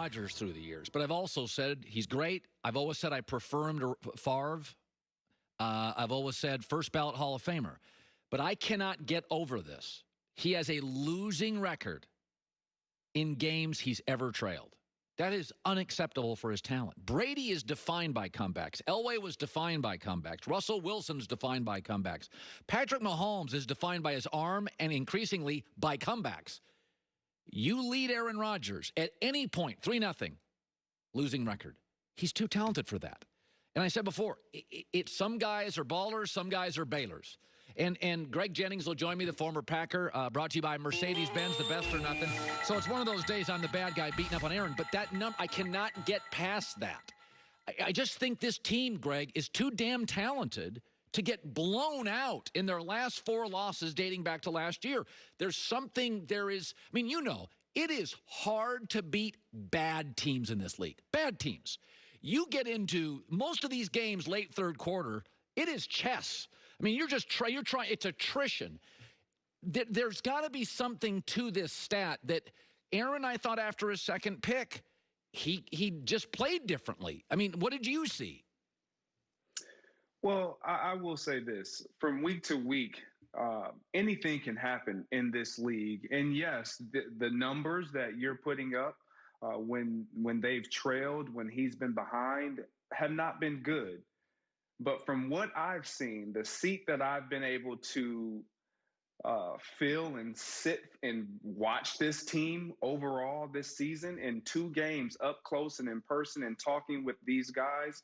Rodgers through the years, but I've also said he's great. I've always said I prefer him to Favre. I've always said first ballot Hall of Famer. But I cannot get over this. He has a losing record in games he's ever trailed. That is unacceptable for his talent. Brady is defined by comebacks. Elway was defined by comebacks. Russell Wilson's defined by comebacks. Patrick Mahomes is defined by his arm and increasingly by comebacks. You lead Aaron Rodgers at any point, 3-0, losing record. He's too talented for that. And I said before, some guys are ballers, some guys are bailers. And Greg Jennings will join me, the former Packer, brought to you by Mercedes-Benz, the best or nothing. So it's one of those days I'm the bad guy beating up on Aaron. But that I cannot get past that. I just think this team, Greg, is too damn talented to get blown out in their last 4 losses dating back to last year. It is hard to beat bad teams in this league. Bad teams. You get into most of these games late third quarter, it is chess. I mean, you're trying, it's attrition. There's got to be something to this stat that Aaron, I thought after his second pick, he just played differently. I mean, what did you see? Well, I will say this. From week to week, anything can happen in this league. And yes, the numbers that you're putting up when they've trailed, when he's been behind, have not been good. But from what I've seen, the seat that I've been able to feel and sit and watch this team overall this season in 2 games up close and in person and talking with these guys,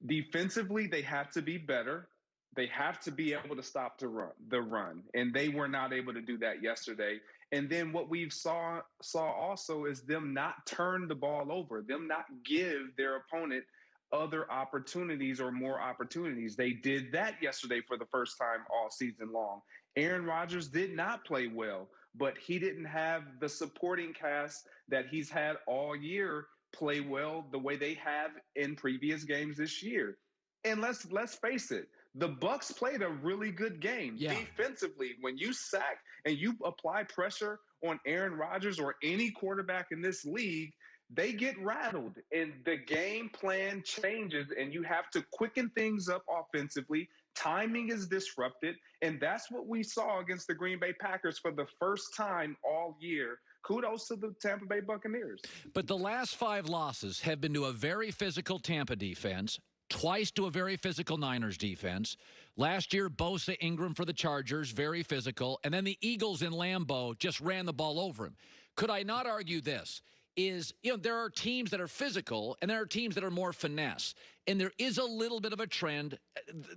defensively, they have to be better. They have to be able to stop the run, and they were not able to do that yesterday. And then what we've saw also is them not turn the ball over, them not give their opponent other opportunities or more opportunities. They did that yesterday for the first time all season long. Aaron Rodgers did not play well, but he didn't have the supporting cast that he's had all year play well the way they have in previous games this year. And let's face it, the Bucs played a really good game defensively. When you sack and you apply pressure on Aaron Rodgers or any quarterback in this league, they get rattled and the game plan changes and you have to quicken things up offensively. Timing is disrupted, and that's what we saw against the Green Bay Packers for the first time all year. Kudos to the Tampa Bay Buccaneers. But the last 5 losses have been to a very physical Tampa defense, twice to a very physical Niners defense. Last year, Bosa, Ingram for the Chargers, very physical. And then the Eagles in Lambeau just ran the ball over him. Could I not argue this? There are teams that are physical and there are teams that are more finesse. And there is a little bit of a trend.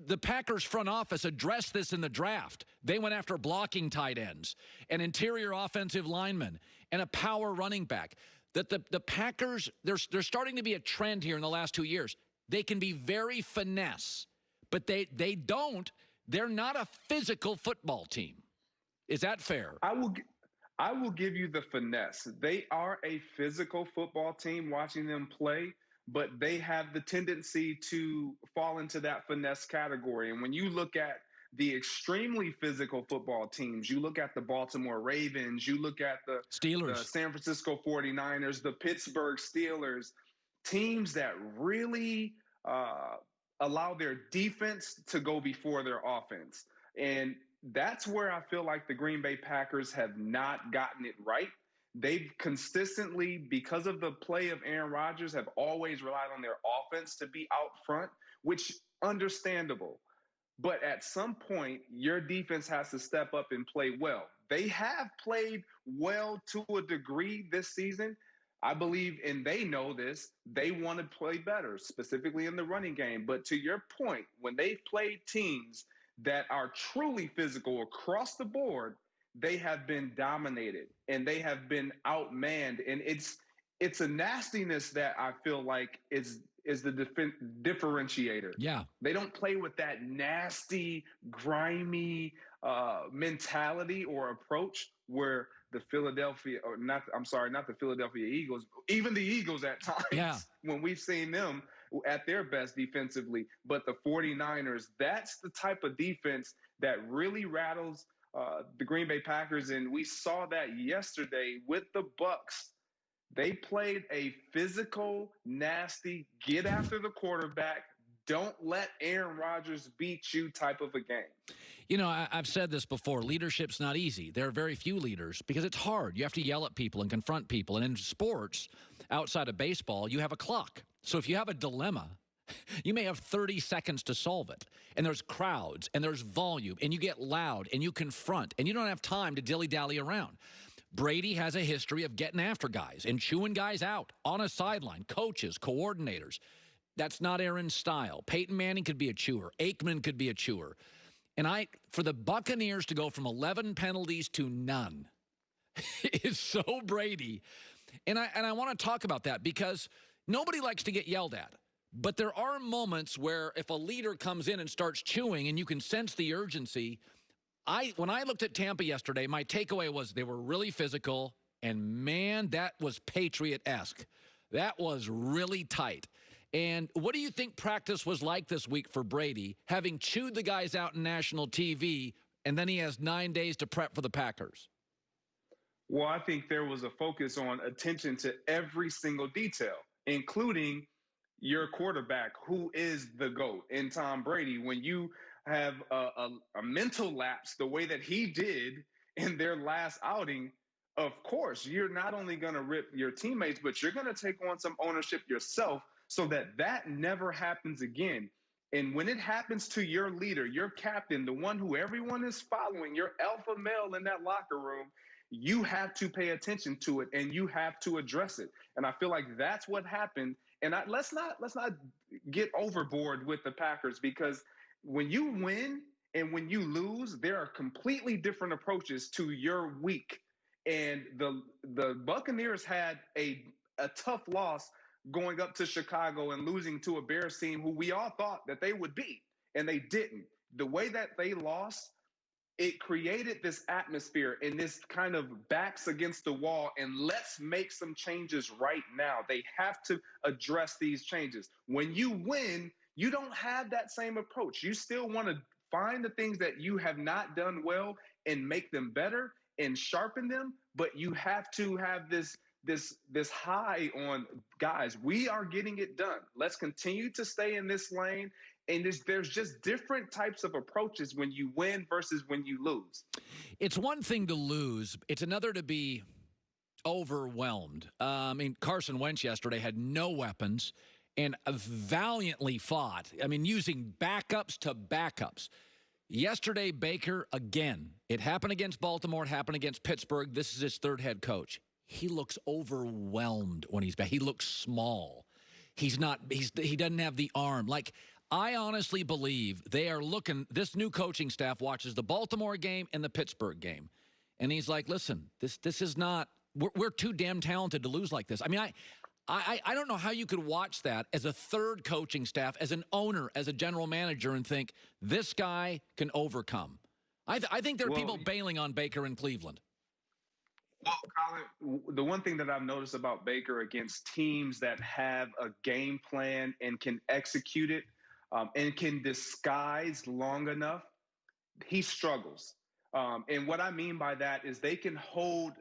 The Packers front office addressed this in the draft. They went after blocking tight ends, an interior offensive lineman, and a power running back. That the Packers, there's starting to be a trend here in the last 2 years. They can be very finesse, but they're not a physical football team. Is that fair? I will give you the finesse. They are a physical football team watching them play, but they have the tendency to fall into that finesse category. And when you look at the extremely physical football teams, you look at the Baltimore Ravens, you look at the Steelers, the San Francisco 49ers, the Pittsburgh Steelers, teams that really allow their defense to go before their offense. And that's where I feel like the Green Bay Packers have not gotten it right. They've consistently, because of the play of Aaron Rodgers, have always relied on their offense to be out front, which understandable. But at some point, your defense has to step up and play well. They have played well to a degree this season. I believe, and they know this, they want to play better, specifically in the running game. But to your point, when they've played teams that are truly physical across the board, they have been dominated and they have been outmanned. And it's a nastiness that I feel like is the differentiator. Yeah. They don't play with that nasty, grimy mentality or approach where the not the Philadelphia Eagles, even the Eagles at times, when we've seen them at their best defensively, but the 49ers, that's the type of defense that really rattles the Green Bay Packers. And we saw that yesterday with the Bucs. They played a physical, nasty, get after the quarterback, don't let Aaron Rodgers beat you type of a game. You know, I've said this before. Leadership's not easy. There are very few leaders because it's hard. You have to yell at people and confront people. And in sports, outside of baseball, you have a clock. So if you have a dilemma, you may have 30 seconds to solve it. And there's crowds and there's volume and you get loud and you confront and you don't have time to dilly-dally around. Brady has a history of getting after guys and chewing guys out on a sideline, coaches, coordinators. That's not Aaron's style. Peyton Manning could be a chewer. Aikman could be a chewer. And for the Buccaneers to go from 11 penalties to none is so Brady. And I want to talk about that because nobody likes to get yelled at. But there are moments where if a leader comes in and starts chewing and you can sense the urgency. When I looked at Tampa yesterday, my takeaway was they were really physical. And, man, that was Patriot-esque. That was really tight. And what do you think practice was like this week for Brady, having chewed the guys out in national TV, and then he has 9 days to prep for the Packers? Well, I think there was a focus on attention to every single detail, including your quarterback, who is the GOAT in Tom Brady. When you have a mental lapse the way that he did in their last outing, of course, you're not only going to rip your teammates, but you're going to take on some ownership yourself so that never happens again. And when it happens to your leader, your captain, the one who everyone is following, your alpha male in that locker room, you have to pay attention to it and you have to address it. And I feel like that's what happened. And let's not get overboard with the Packers, because when you win and when you lose, there are completely different approaches to your week. And the Buccaneers had a tough loss going up to Chicago and losing to a Bears team who we all thought that they would beat, and they didn't. The way that they lost, it created this atmosphere and this kind of backs against the wall, and let's make some changes right now. They have to address these changes. When you win, you don't have that same approach. You still want to find the things that you have not done well and make them better and sharpen them, but you have to have this high on, guys, we are getting it done. Let's continue to stay in this lane. And there's just different types of approaches when you win versus when you lose. It's one thing to lose. It's another to be overwhelmed. I mean, Carson Wentz yesterday had no weapons and valiantly fought. I mean, using backups to backups. Yesterday, Baker, again, it happened against Baltimore. It happened against Pittsburgh. This is his third head coach. He looks overwhelmed when he's back. He looks small. He doesn't have the arm. Like, I honestly believe they are looking, this new coaching staff watches the Baltimore game and the Pittsburgh game. And he's like, listen, this is not, we're too damn talented to lose like this. I mean, I don't know how you could watch that as a third coaching staff, as an owner, as a general manager, and think this guy can overcome. I think there are people bailing on Baker in Cleveland. Well, Colin, the one thing that I've noticed about Baker against teams that have a game plan and can execute it and can disguise long enough, he struggles. And what I mean by that is they can hold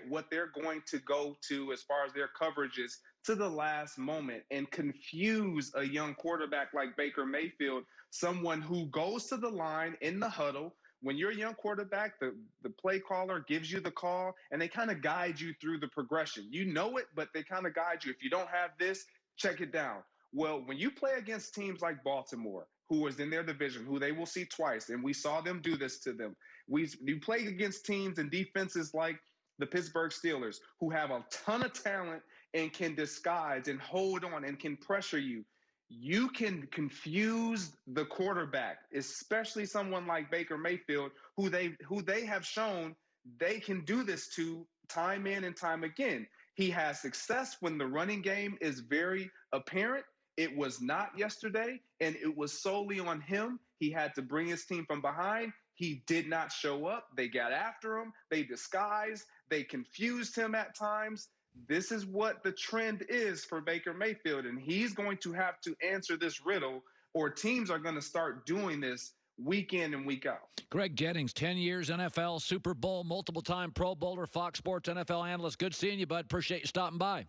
what they're going to go to as far as their coverages to the last moment and confuse a young quarterback like Baker Mayfield, someone who goes to the line in the huddle. When you're a young quarterback, the play caller gives you the call and they kind of guide you through the progression. You know it, but they kind of guide you. If you don't have this, check it down. Well, when you play against teams like Baltimore, who was in their division, who they will see twice, and we saw them do this to them. You play against teams and defenses like the Pittsburgh Steelers, who have a ton of talent and can disguise and hold on and can pressure you. You can confuse the quarterback, especially someone like Baker Mayfield, who they have shown they can do this to time in and time again. He has success when the running game is very apparent. It was not yesterday, and it was solely on him. He had to bring his team from behind. He did not show up. They got after him. They disguised. They confused him at times. This is what the trend is for Baker Mayfield, and he's going to have to answer this riddle, or teams are going to start doing this week in and week out. Greg Jennings, 10 years NFL, Super Bowl, multiple-time Pro Bowler, Fox Sports NFL analyst. Good seeing you, bud. Appreciate you stopping by.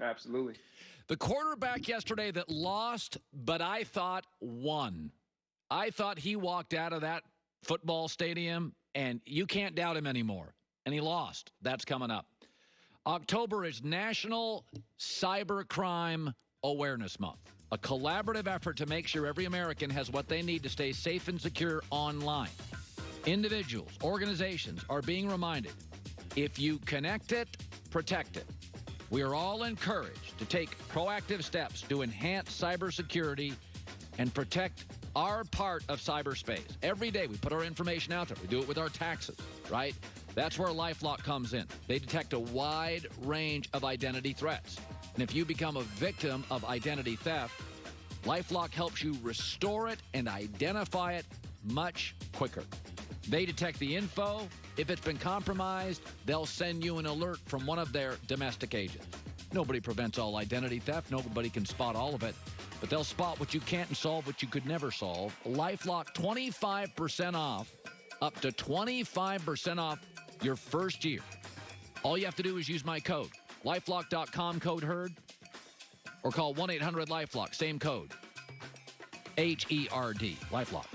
Absolutely. The quarterback yesterday that lost, but I thought won. I thought he walked out of that football stadium, and you can't doubt him anymore. And he lost. That's coming up. October is National Cybercrime Awareness Month, a collaborative effort to make sure every American has what they need to stay safe and secure online. Individuals, organizations are being reminded, if you connect it, protect it. We are all encouraged to take proactive steps to enhance cybersecurity and protect our part of cyberspace. Every day we put our information out there. We do it with our taxes, right? That's where LifeLock comes in. They detect a wide range of identity threats. And if you become a victim of identity theft, LifeLock helps you restore it and identify it much quicker. They detect the info. If it's been compromised, they'll send you an alert from one of their domestic agents. Nobody prevents all identity theft. Nobody can spot all of it. But they'll spot what you can't and solve what you could never solve. LifeLock, 25% off, up to 25% off your first year. All you have to do is use my code, lifelock.com, code HERD, or call 1-800-LifeLock, same code, HERD, LifeLock.